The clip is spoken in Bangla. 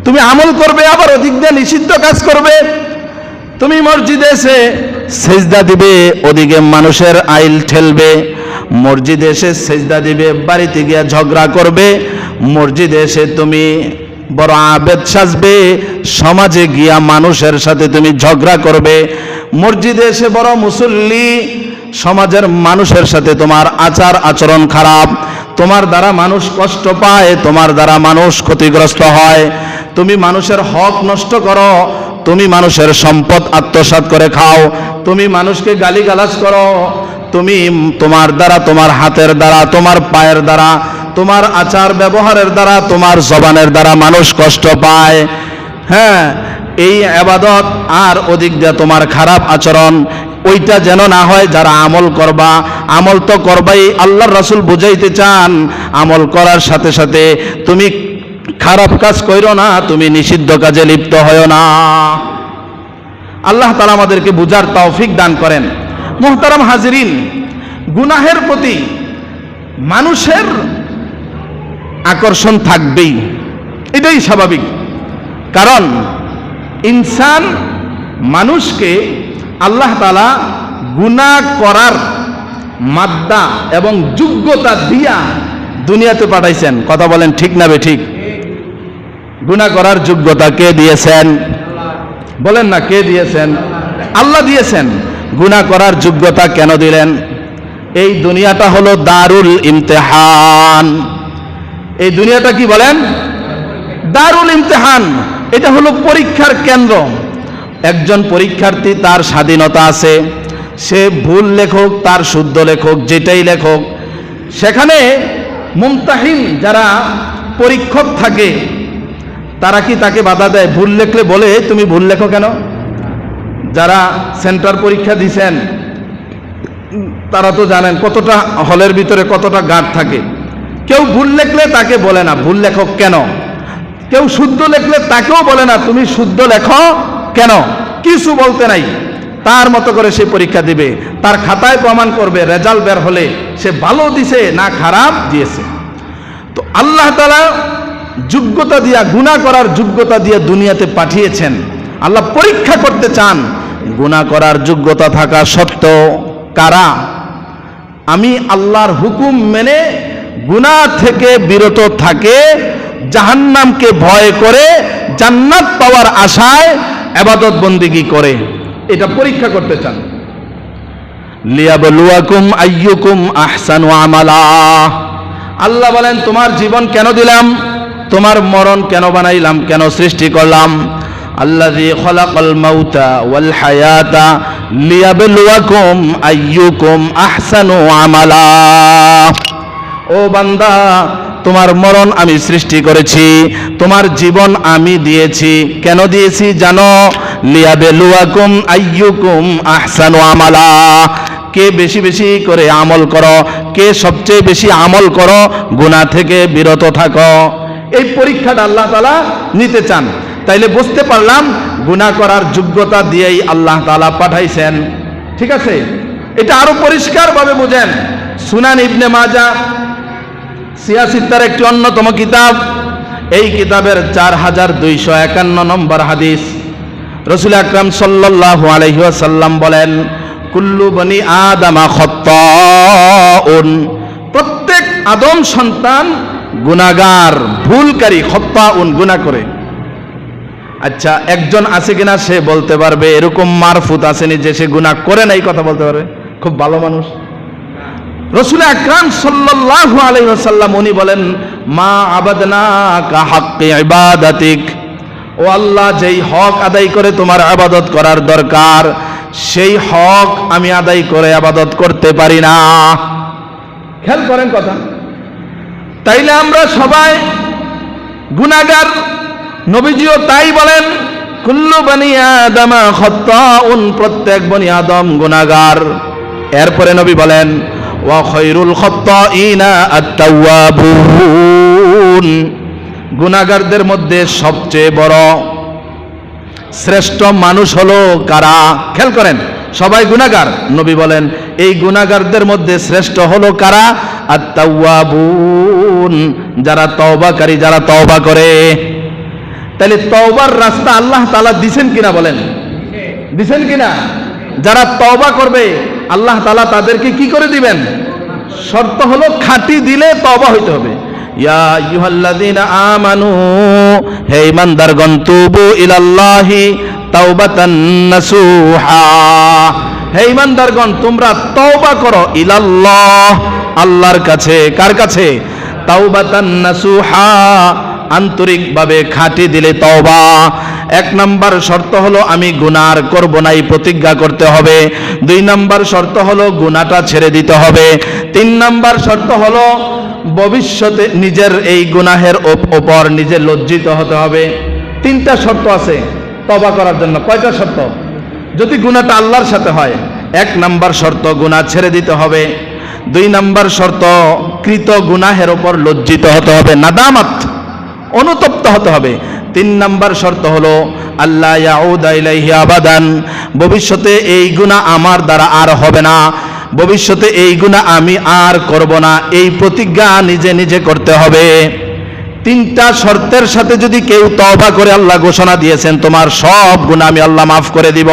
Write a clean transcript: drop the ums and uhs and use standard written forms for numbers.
তুমি আমল করবে আবার ওদিক দিয়ে নিষিদ্ধ কাজ করবে। তুমি মসজিদে এসে সেজদা দিবে, ওদিকে মানুষের আইল ঠেলবে। মসজিদে এসে সেজদা দিবে, বাড়িতে গিয়ে ঝগড়া করবে। মসজিদে এসে তুমি বড় আবেদ সাজবে, সমাজে গিয়া মানুষের সাথে তুমি ঝগড়া করবে। মসজিদে এসে বড় মুসল্লি, সমাজের মানুষের সাথে তোমার আচার আচরণ খারাপ, তোমার দ্বারা মানুষ কষ্ট পায়, তোমার দ্বারা মানুষ ক্ষতিগ্রস্ত হয়। তুমি মানুষের হক নষ্ট করো, তুমি মানুষের সম্পদ আত্মসাৎ করে খাও, তুমি মানুষকে গালিগালাজ করো, তুমি তোমার দ্বারা, তোমার হাতের দ্বারা, তোমার পায়ের দ্বারা, তোমার আচার ব্যবহারের দ্বারা, তোমার জবানের দ্বারা মানুষ কষ্ট পায়। হ্যাঁ, এই ইবাদত আর ওদিক দিয়ে তোমার খারাপ আচরণ, ওইটা যেন না হয়। যারা আমল করবা, আমল তো করবাই, আল্লাহর রাসূল বুঝাইতে চান আমল করার সাথে সাথে তুমি খারাপ কাজ কইরো না, তুমি নিষিদ্ধ কাজে লিপ্ত হয়ো না। আল্লাহ তাআলা আমাদেরকে বুঝার তৌফিক দান করেন। মুহতারাম হাজিরিন, গুনাহের প্রতি মানুষের আকর্ষণ থাকবেই, এটাই স্বাভাবিক। কারণ ইনসান, মানুষকে আল্লাহ তাআলা গুনাহ করার মাদ্দা এবং যোগ্যতা দিয়া দুনিয়াতে পাঠাইছেন। কথা বলেন ঠিক না বেঠিক? গুনাহ করার যোগ্যতা কে দিয়েছেন? বলেন না, কে দিয়েছেন? আল্লাহ দিয়েছেন। গুনাহ করার যোগ্যতা কেন দিলেন? এই দুনিয়াটা হলো দারুল ইমতিহান। এই দুনিয়াটা কি বলেন? দারুল ইমতিহান। এটা হলো পরীক্ষার কেন্দ্র। একজন পরীক্ষার্থী, তার স্বাধীনতা আছে, সে ভুল লেখক, তার শুদ্ধ লেখক, যেটাই লেখক। সেখানে মুমতাহিন যারা পরীক্ষক থাকে, তারা কি তাকে বাধা দেয়? ভুল লেখলে বলে তুমি ভুল লেখো কেন? যারা সেন্টার পরীক্ষা দিছেন তারা তো জানেন কতটা হলের ভিতরে কতটা গাঁট থাকে। কেউ ভুল লেখলে তাকে বলে না ভুল লেখক কেন, কেউ শুদ্ধ লেখলে তাকেও বলে না তুমি শুদ্ধ লেখো কেন, কিছু বলতে নাই। তার মতো করে সে পরীক্ষা দিবে, তার খাতায় প্রমাণ করবে, রেজাল্ট বের হলে সে ভালো দিছে না খারাপ দিয়েছে। তো আল্লাহ তাআলা যোগ্যতা দিয়া, গুনাহ করার যোগ্যতা দিয়ে দুনিয়াতে পাঠিয়েছেন। আল্লাহ পরীক্ষা করতে চান গুনাহ করার যোগ্যতা থাকা সত্ত্বেও কারা আমি আল্লাহর হুকুম মেনে গুনাহ থেকে বিরত থাকে, জাহান্নামকে ভয় করে জান্নাত পাওয়ার আশায় ইবাদত বন্দেগী করে, এটা পরীক্ষা করতে চান। লিয়াবলুয়াকুম আইয়ুকুম আহসানু আমালা। আল্লাহ বলেন তোমার জীবন কেন দিলাম, তোমার মরণ কেন বানাইলাম, কেন সৃষ্টি করলাম? আল্লাযী খালাকাল মাউতা ওয়াল হায়াতা লিয়াবলুয়াকুম আইয়ুকুম আহসানু আমালা। ও বান্দা, তোমার মরণ আমি সৃষ্টি করেছি, তোমার জীবন আমি দিয়েছি। কেন দিয়েছি জানো? লিয়াবলুয়াকুম আইয়ুকুম আহসানু আমালা। কে বেশি বেশি করে আমল করো, কে সবচেয়ে বেশি আমল করো, গুনাহ থেকে বিরত থাকো। এই পরীক্ষাটা আল্লাহ তাআলা নিতে চান। তাইলে বুঝতে পারলাম গুনাহ করার যোগ্যতা দিয়েই আল্লাহ তাআলা পাঠাইছেন। ঠিক আছে, এটা আরো পরিষ্কারভাবে বুঝেন। সুনান ইবনে মাজাহ সিয়াসিত্তার একটি অন্যতম কিতাব, এই কিতাবের 4251 নম্বর হাদিস। রাসূল আকরাম সাল্লাল্লাহু আলাইহি ওয়াসাল্লাম বলেন, কুল্লু বনি আদামা খাত্তাউন। প্রত্যেক আদম সন্তান গুনাহগার, ভুলকারী, খাত্তাউন, গুনাহ করে। আচ্ছা, একজন আছে কিনা সে বলতে পারবে এরকম মারফুত আসেনি যে সে গুনাহ করে নাই? কথা বলতে পারবে? খুব ভালো মানুষ। রাসূল আকরাম সাল্লাল্লাহু আলাইহি ওয়াসাল্লাম উনি বলেন, মা আবাদনাকা হাক্কি ইবাদাতিক। ও আল্লাহ, যেই হক আদায় করে তোমার ইবাদত করার দরকার, সেই হক আমি আদায় করে ইবাদত করতে পারি না। খেয়াল করেন কথা। তাইলে আমরা সবাই গুনাহগার। নবীজিও তাই বলেন, কুল্লু বনি আদমা খাত্তাউন। প্রত্যেক বনি আদম গুনাহগার। এরপরে নবী বলেন, ওয়া খায়রুল খাত্তাইনা আত-তাওয়াবুন। গুনাহগারদের মধ্যে সবচেয়ে বড় শ্রেষ্ঠ মানুষ হলো কারা? খেয়াল করেন, সবাই গুনাহগার। নবী বলেন এই গুনাহগারদের মধ্যে শ্রেষ্ঠ হলো কারা? আত-তাওয়াবুন, যারা তওবাকারী, যারা তওবা করে। তাহলে তওবার রাস্তা আল্লাহ তাআলা দিবেন কিনা বলেন, দিবেন কিনা? যারা তওবা করবে আল্লাহ তাআলা তাদেরকে কি করে দিবেন? শর্ত হলো খাঁটি দিলে তওবা হইতে হবে। ইয়া আইয়ুহাল্লাযীনা আমানু, হে ঈমানদারগণ, তুবু ইলাল্লাহি তাওবাতান নাসুহা, হে ঈমানদারগণ তোমরা তওবা করো, ইলাল্লাহ আল্লাহর কাছে। কার কাছে? তাওবাতান নাসুহা, আন্তরিকভাবে খাঁটি দিলে তওবা। এক নাম্বার শর্ত হলো আমি গুনাহ করব না, এই প্রতিজ্ঞা করতে হবে। 2 নাম্বার শর্ত হলো গুনাহটা ছেড়ে দিতে হবে। 3 নাম্বার শর্ত হলো ভবিষ্যতে নিজের এই গুনাহের উপর নিজে লজ্জিত হতে হবে। 3টা শর্ত আছে তওবা করার জন্য। কয়টা শর্ত? যদি গুনাহটা আল্লাহর সাথে হয়, 1 নাম্বার শর্ত গুনাহ ছেড়ে দিতে হবে। 2 নাম্বার শর্ত কৃত গুনাহের উপর লজ্জিত হতে হবে, নাদামাত, অনুতপ্ত হতে হবে। 3 নাম্বার শর্ত হলো আল্লাহ ইয়াউদা ইলাইহি আবাদান, ভবিষ্যতে এই গুনাহ আমার দ্বারা আর হবে না, ভবিষ্যতে এই গুনাহ আমি আর করব না, এই প্রতিজ্ঞা নিজে নিজে করতে হবে। 3টা শর্তের সাথে যদি কেউ তওবা করে, আল্লাহ ঘোষণা দিয়েছেন তোমার সব গুনাহ আমি আল্লাহ মাফ করে দিব।